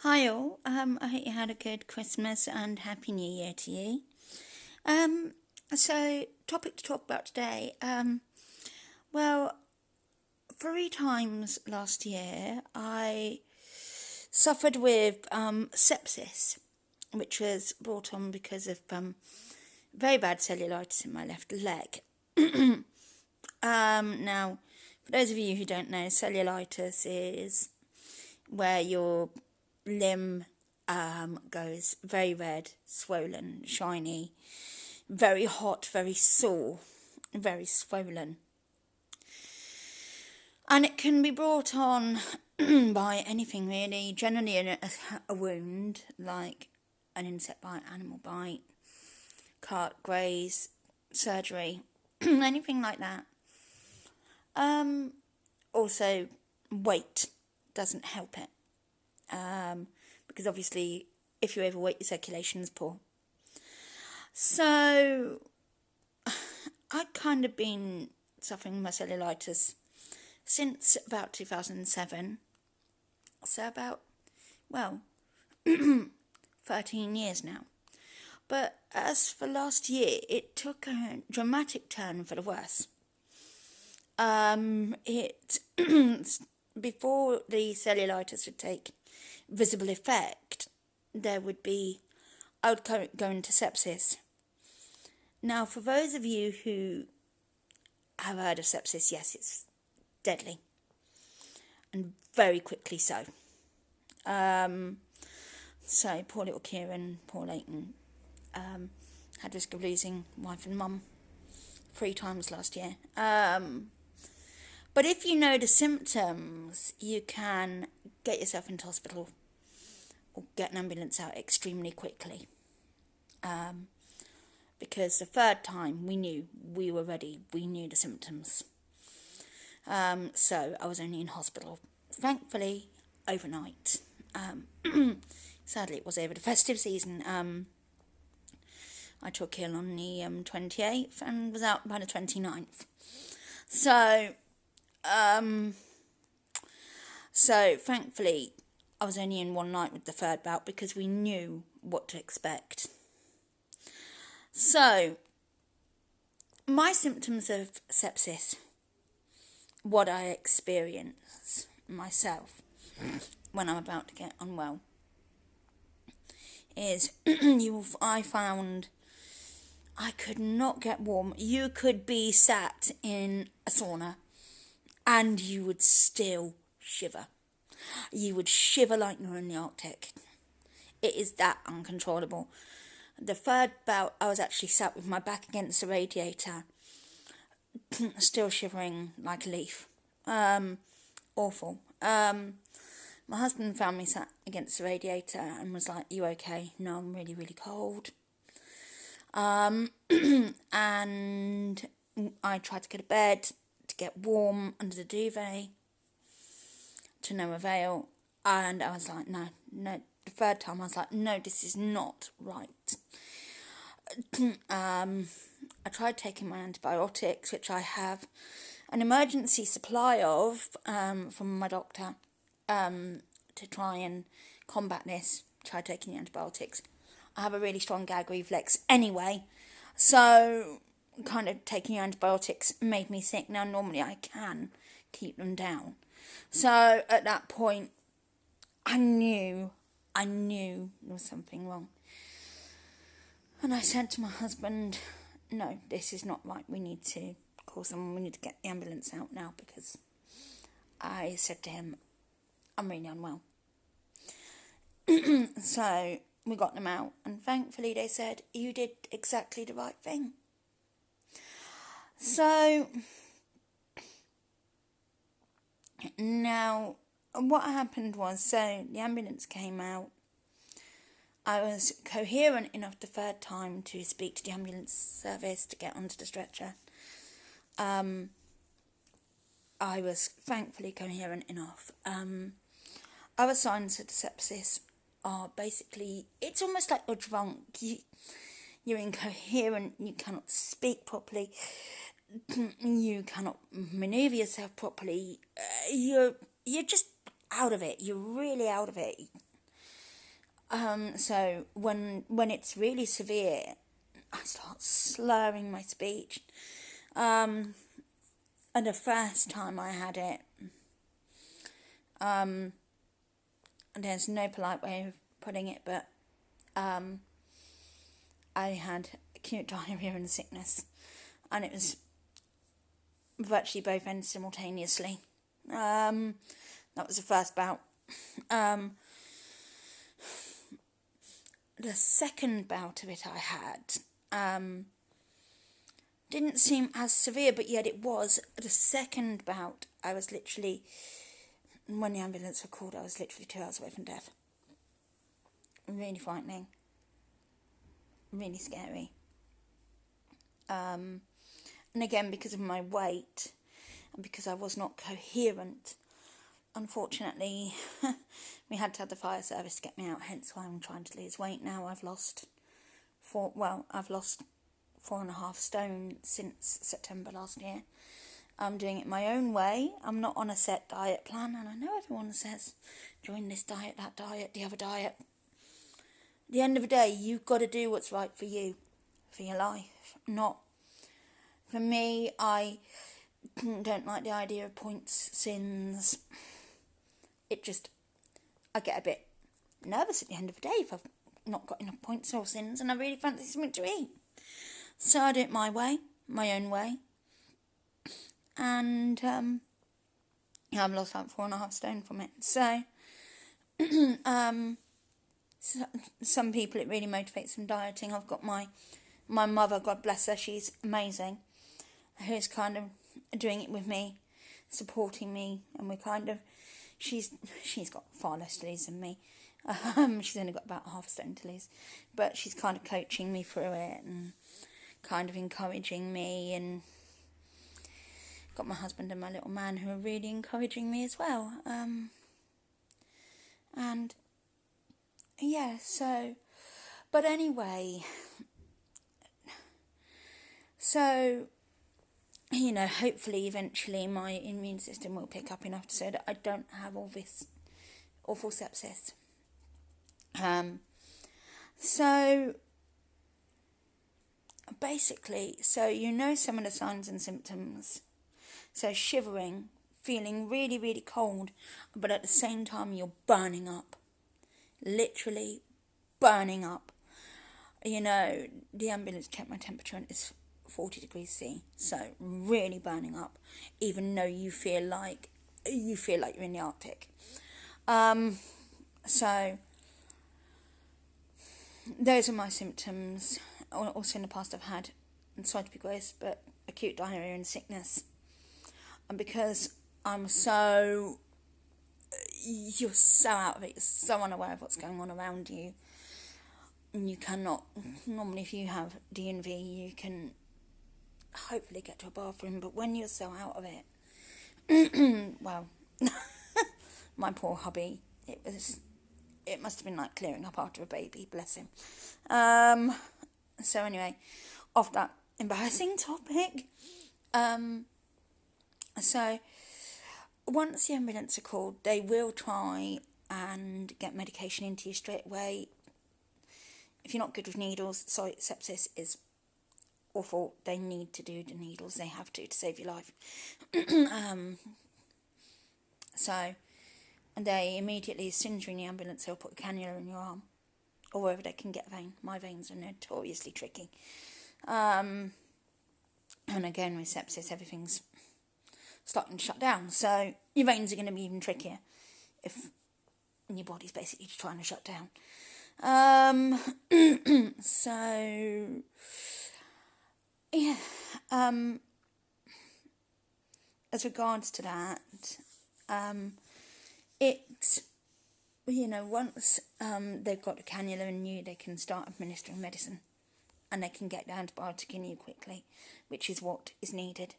Hi all, I hope you had a good Christmas and Happy New Year to you. Um, topic to talk about today. Well, 3 times last year I suffered with sepsis, which was brought on because of very bad cellulitis in my left leg. Now, for those of you who don't know, cellulitis is where your limb goes very red, swollen, shiny, very hot, very sore, very swollen. And it can be brought on by anything really, generally a wound like an insect bite, animal bite, cut, graze, surgery, anything like that. Also, weight doesn't help it. Because obviously if you overweight, your circulation is poor. So I'd kind of been suffering my cellulitis since about 2007. So about, 13 years now. But as for last year, it took a dramatic turn for the worse. Before the cellulitis would take visible effect, I would go into sepsis. Now, for those of you who have heard of sepsis, yes, it's deadly, and very quickly so. So poor little Kieran, poor Leighton, had risk of losing wife and mum 3 times last year. But if you know the symptoms, you can get yourself into hospital or get an ambulance out extremely quickly. Because the 3rd time we were ready, we knew the symptoms. So I was only in hospital, thankfully, overnight. Sadly, it was over the festive season. I took ill on the 28th and was out by the 29th. So thankfully, I was only in one night with the 3rd bout because we knew what to expect. So, my symptoms of sepsis, what I experience myself when I'm about to get unwell, is I found I could not get warm. You could be sat in a sauna and you would still shiver. You would shiver like you're in the Arctic. It is that uncontrollable. The 3rd bout, I was actually sat with my back against the radiator, still shivering like a leaf. Awful. My husband found me sat against the radiator and was like, "You okay?" "No, I'm really, really cold." And I tried to go to bed to get warm under the duvet, to no avail. And I was like, no. The 3rd time I was like, no, this is not right. I tried taking my antibiotics, which I have an emergency supply of from my doctor, to try and combat this. Tried taking the antibiotics. I have a really strong gag reflex anyway, so kind of taking antibiotics made me sick. Now, normally I can keep them down. So at that point, I knew there was something wrong. And I said to my husband, no, this is not right. We need to call someone. We need to get the ambulance out now, because I said to him, I'm really unwell. So we got them out, and thankfully they said, you did exactly the right thing. So now what happened was, so the ambulance came out. I was coherent enough the 3rd time to speak to the ambulance service to get onto the stretcher. I was thankfully coherent enough. Other signs of sepsis are basically, it's almost like you're drunk. You're incoherent, you cannot speak properly, you cannot manoeuvre yourself properly, you're just out of it, you're really out of it. So when it's really severe, I start slurring my speech. And the first time I had it, there's no polite way of putting it, but I had acute diarrhea and sickness, and it was virtually both ends simultaneously. That was the first bout. The second bout of it I had didn't seem as severe, but yet it was. The second bout, I was literally, when the ambulance were called, I was literally 2 hours away from death. Really frightening. Really scary. And again, because of my weight, and because I was not coherent, unfortunately, we had to have the fire service to get me out, hence why I'm trying to lose weight now. I've lost 4.5 stone since September last year. I'm doing it my own way. I'm not on a set diet plan, and I know everyone says, join this diet, that diet, the other diet. At the end of the day, you've got to do what's right for you, for your life. Not, for me, I don't like the idea of points, sins. I get a bit nervous at the end of the day if I've not got enough points or sins and I really fancy something to eat. So I do it my way, my own way. And I've lost like 4.5 stone from it. So, some people it really motivates them dieting. I've got my mother, God bless her, she's amazing, who's kind of doing it with me, supporting me, and we're kind of, she's got far less to lose than me. She's only got about 0.5 stone to lose, but she's kind of coaching me through it and kind of encouraging me, and got my husband and my little man who are really encouraging me as well. And yeah, so, but anyway, so, you know, hopefully eventually my immune system will pick up enough so that I don't have all this awful sepsis. So basically, so you know some of the signs and symptoms. So shivering, feeling really, really cold, but at the same time you're burning up. Literally burning up. You know, the ambulance checked my temperature and it's 40 degrees C. So really burning up, even though you feel like you're in the Arctic. So those are my symptoms. Also in the past I've had, and sorry to be gross, but acute diarrhea and sickness. And because you're so out of it, you're so unaware of what's going on around you, and you cannot, normally if you have DNV, you can hopefully get to a bathroom, but when you're so out of it, well, my poor hubby, it must have been like clearing up after a baby, bless him. So anyway, off that embarrassing topic, so once the ambulance are called, they will try and get medication into you straight away. If you're not good with needles, sorry, sepsis is awful. They need to do the needles. They have to save your life. So, and they immediately, as soon as you're in the ambulance, they'll put a cannula in your arm, or wherever they can get a vein. My veins are notoriously tricky. And again, with sepsis, everything's starting to shut down. So your veins are going to be even trickier if your body's basically just trying to shut down. So yeah. As regards to that, once they've got a cannula in you, they can start administering medicine, and they can get the antibiotic in you quickly, which is what is needed.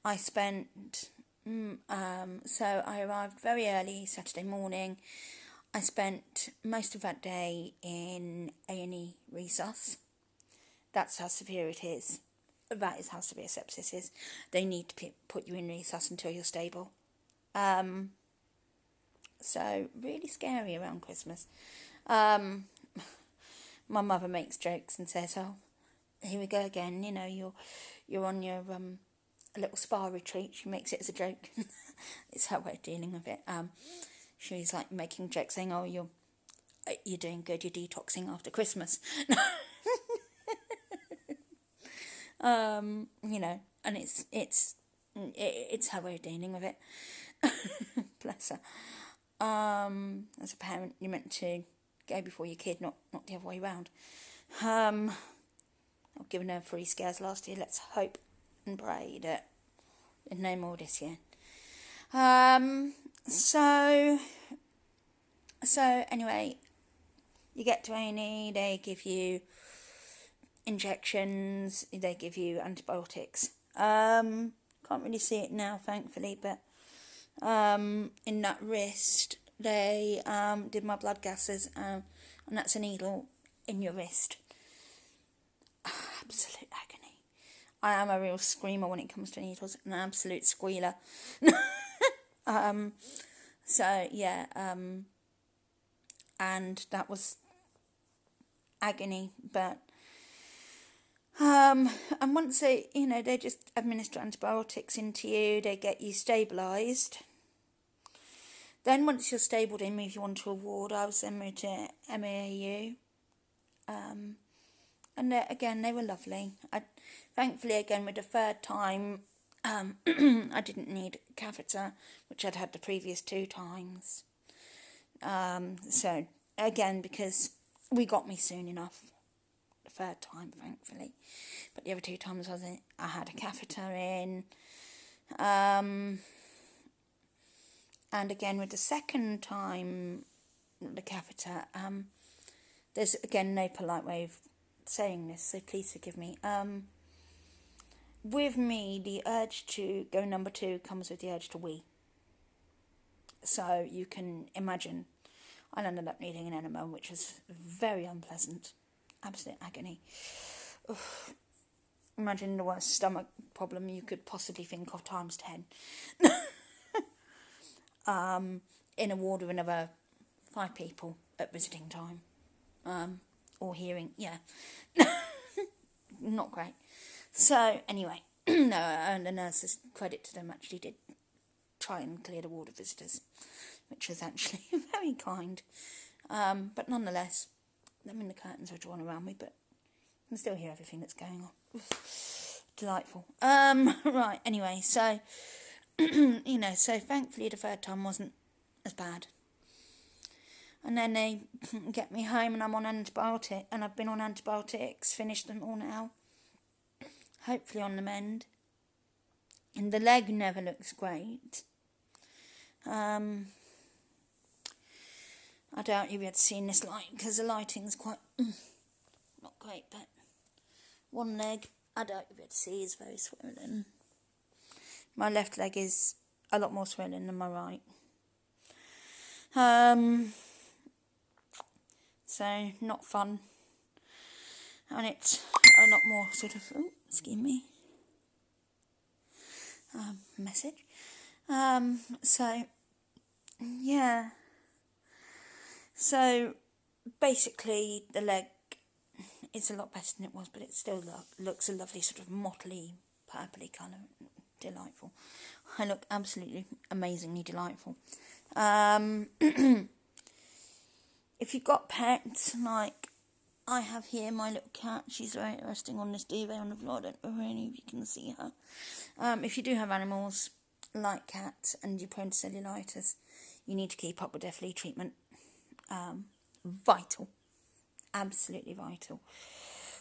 I spent, so I arrived very early Saturday morning. I spent most of that day in A&E resus. That's how severe it is. That is how severe sepsis is. They need to put you in resus until you're stable. So really scary around Christmas. My mother makes jokes and says, "Oh, here we go again. You know, you're on your little spa retreat." She makes it as a joke. It's her way of dealing with it. She's like making jokes, saying, "Oh, you're doing good. You're detoxing after Christmas." You know, and it's her way of dealing with it. Bless her. As a parent, you're meant to go before your kid, not the other way around. I've given her 3 scares last year. Let's hope and pray that there's no more this year. So anyway, you get to A&E, they give you injections, they give you antibiotics. Can't really see it now, thankfully, but in that wrist, they did my blood gases, and that's a needle in your wrist. Absolute agony. I am a real screamer when it comes to needles, an absolute squealer. So yeah, and that was agony, but and once they just administer antibiotics into you, they get you stabilised. Then once you're stable, they move you on to a ward. I was then moved to MAAU. And again, they were lovely. Thankfully, again, with the 3rd time, I didn't need a catheter, which I'd had the previous 2 times. So, again, because we got me soon enough, the 3rd time, thankfully. But the other 2 times I had a catheter in. And again, with the 2nd time, the catheter, there's, again, no polite way of saying this, so please forgive me. With me, the urge to go number 2 comes with the urge to wee. So you can imagine I ended up needing an enema, which was very unpleasant. Absolute agony. Oof. Imagine the worst stomach problem you could possibly think of times 10. In a ward with another 5 people at visiting time. Or hearing, yeah. Not great. So, anyway, no, and the nurses, credit to them, actually did try and clear the ward of visitors, which was actually very kind. But nonetheless, I mean, the curtains were drawn around me, but I can still hear everything that's going on. Oof, delightful. Right, anyway, so, so thankfully the 3rd time wasn't as bad. And then they get me home and I'm on antibiotic, and I've been on antibiotics, finished them all now. Hopefully on the mend. And the leg never looks great. I doubt you'll be able to see in this light because the lighting's quite not great, but one leg I doubt you'll be able to see is very swollen. My left leg is a lot more swollen than my right. So not fun. And it's a lot more sort of, excuse me, message. So, yeah. So, basically, the leg is a lot better than it was, but it still looks a lovely sort of mottly, purpley colour. Delightful. I look absolutely amazingly delightful. If you've got pets, like I have here, my little cat, she's resting on this duvet on the floor. I don't know really if you can see her. If you do have animals like cats and you're prone to cellulitis, you need to keep up with their flea treatment. Vital. Absolutely vital.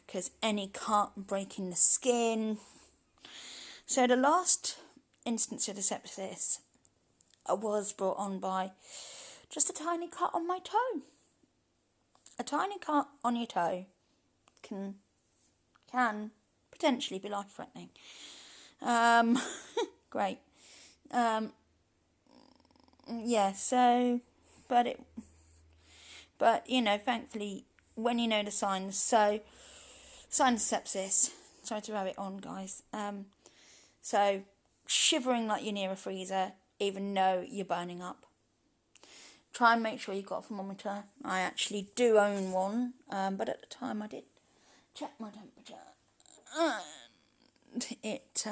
Because any cut, breaking the skin. So the last instance of the sepsis was brought on by just a tiny cut on my toe. A tiny cut on your toe can potentially be life-threatening. Great. Yeah, so, but thankfully, when you know the signs, so, signs of sepsis, sorry to rub it on, guys, so, shivering like you're near a freezer, even though you're burning up. try and make sure you've got a thermometer. I actually do own one, but at the time I did check my temperature, and it,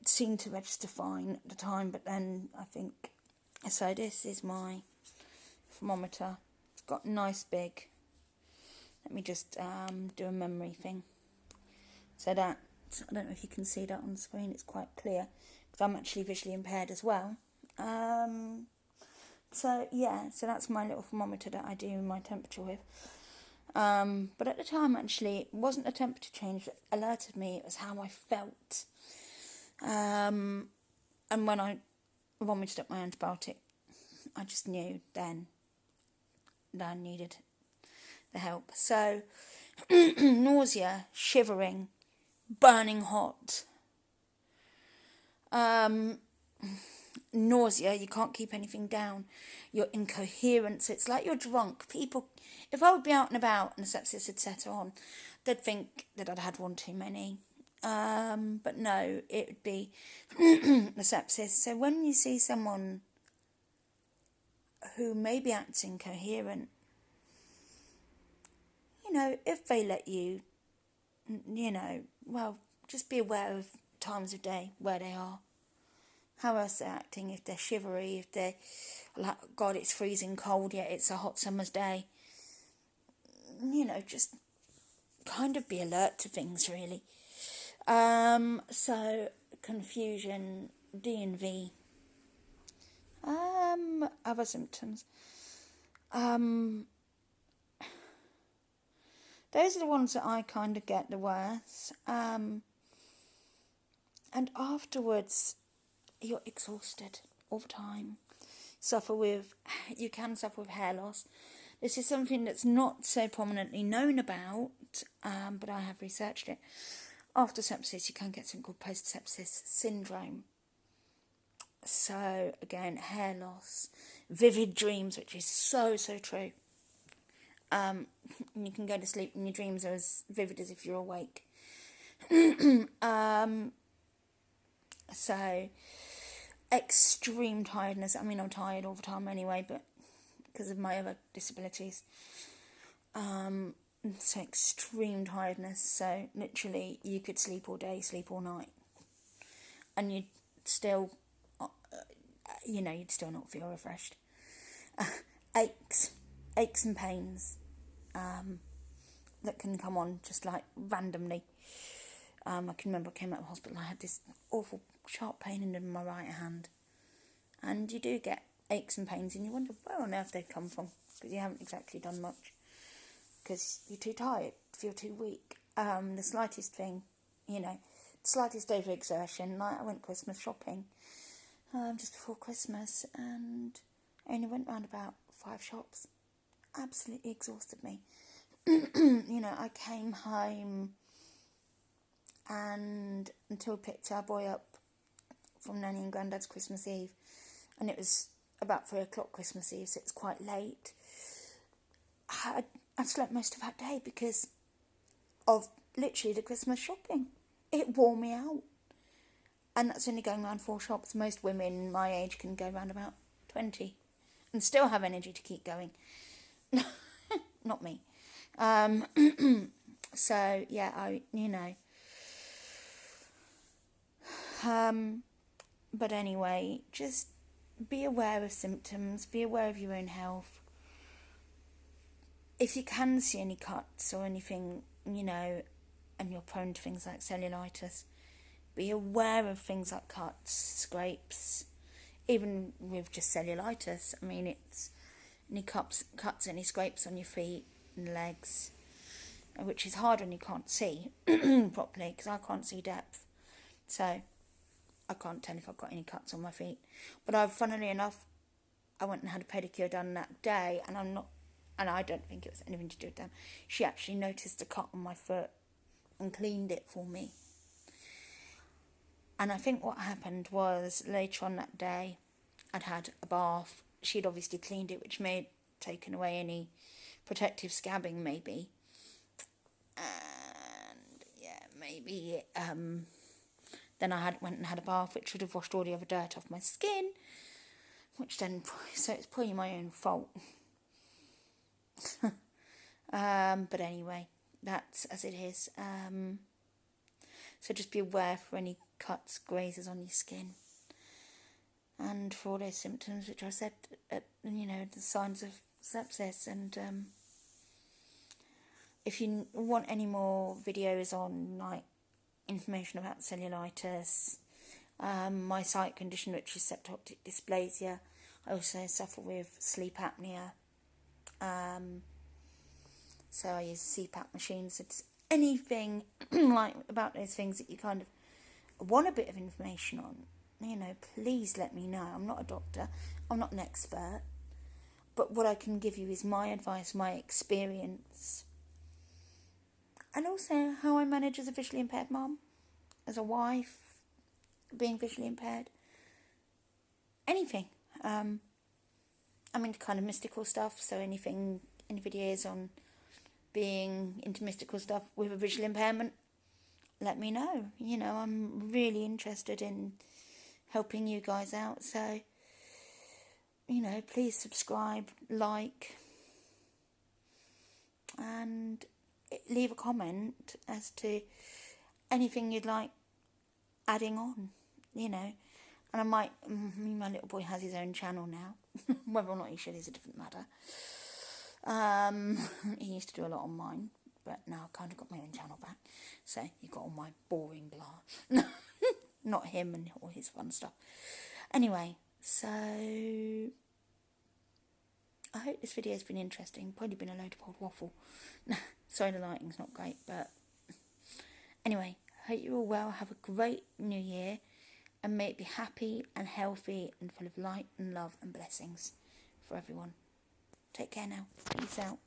seemed to register fine at the time, but then I think, so this is my thermometer. It's got nice big, let me just do a memory thing. So that, I don't know if you can see that on the screen, it's quite clear, because I'm actually visually impaired as well. So that's my little thermometer that I do my temperature with. But at the time, actually, it wasn't a temperature change that alerted me, it was how I felt. And when I vomited up my antibiotic, I just knew then that I needed the help. So, nausea, shivering, burning hot. Nausea, you can't keep anything down. You're incoherent, so it's like you're drunk. People, if I would be out and about and the sepsis had set on, they'd think that I'd had one too many. But no, it would be the sepsis. So when you see someone who may be acting coherent, if they let you, well, just be aware of times of day, where they are, how else they're acting, if they're shivery, if they're like, God, it's freezing cold, yet it's a hot summer's day. Just kind of be alert to things, really. So, confusion, D&V, other symptoms. Those are the ones that I kind of get the worst. And afterwards, you're exhausted all the time. You can suffer with hair loss. This is something that's not so prominently known about, but I have researched it. After sepsis, you can get something called post-sepsis syndrome. So, again, hair loss, vivid dreams, which is so, so true. You can go to sleep and your dreams are as vivid as if you're awake. So, extreme tiredness. I mean, I'm tired all the time anyway, but because of my other disabilities. So extreme tiredness. So literally, you could sleep all day, sleep all night, and you'd still, you'd still not feel refreshed. Aches and pains, that can come on just like randomly. I can remember I came out of hospital, I had this awful sharp pain in my right hand. And you do get aches and pains and you wonder where on earth they've come from, because you haven't exactly done much. Because you're too tired, feel too weak. The slightest thing, slightest overexertion. Like I went Christmas shopping just before Christmas and I only went round about 5 shops. Absolutely exhausted me. I came home and until picked our boy up from Nanny and Grandad's Christmas Eve, and it was about 3 o'clock Christmas Eve, so it's quite late. I slept most of that day because of literally the Christmas shopping. It wore me out. And that's only going around 4 shops. Most women my age can go around about 20 and still have energy to keep going. Not me. So, yeah, but anyway, just be aware of symptoms, be aware of your own health. If you can see any cuts or anything, and you're prone to things like cellulitis, be aware of things like cuts, scrapes, even with just cellulitis. I mean, it's any cuts, any scrapes on your feet and legs, which is hard when you can't see properly, because I can't see depth. So I can't tell if I've got any cuts on my feet. But funnily enough, I went and had a pedicure done that day, and I don't think it was anything to do with them. She actually noticed a cut on my foot and cleaned it for me. And I think what happened was later on that day, I'd had a bath. She'd obviously cleaned it, which may have taken away any protective scabbing, maybe. And yeah, maybe then I went and had a bath, which would have washed all the other dirt off my skin. which then, so it's probably my own fault. But anyway, that's as it is. So just be aware for any cuts, grazes on your skin, and for all those symptoms which I said, the signs of sepsis. And if you want any more videos on like information about cellulitis, my sight condition, which is septic dysplasia, I also suffer with sleep apnea. So I use CPAP machines. It's anything like about those things that you kind of want a bit of information on, please let me know. I'm not a doctor, I'm not an expert, but what I can give you is my advice, my experience, and also how I manage as a visually impaired mum, as a wife, being visually impaired. Anything. I'm into kind of mystical stuff, so any videos on being into mystical stuff with a visual impairment, let me know. I'm really interested in helping you guys out, so please subscribe, like, and leave a comment as to anything you'd like adding on, and I might, my little boy has his own channel now. Whether or not he should is a different matter. He used to do a lot on mine, but now I've kind of got my own channel back, so you've got all my boring blah. Not him and all his fun stuff. Anyway, so I hope this video has been interesting. Probably been a load of old waffle. Sorry, the lighting's not great, but anyway, hope you're all well. Have a great new year, and may it be happy and healthy and full of light and love and blessings for everyone. Take care now. Peace out.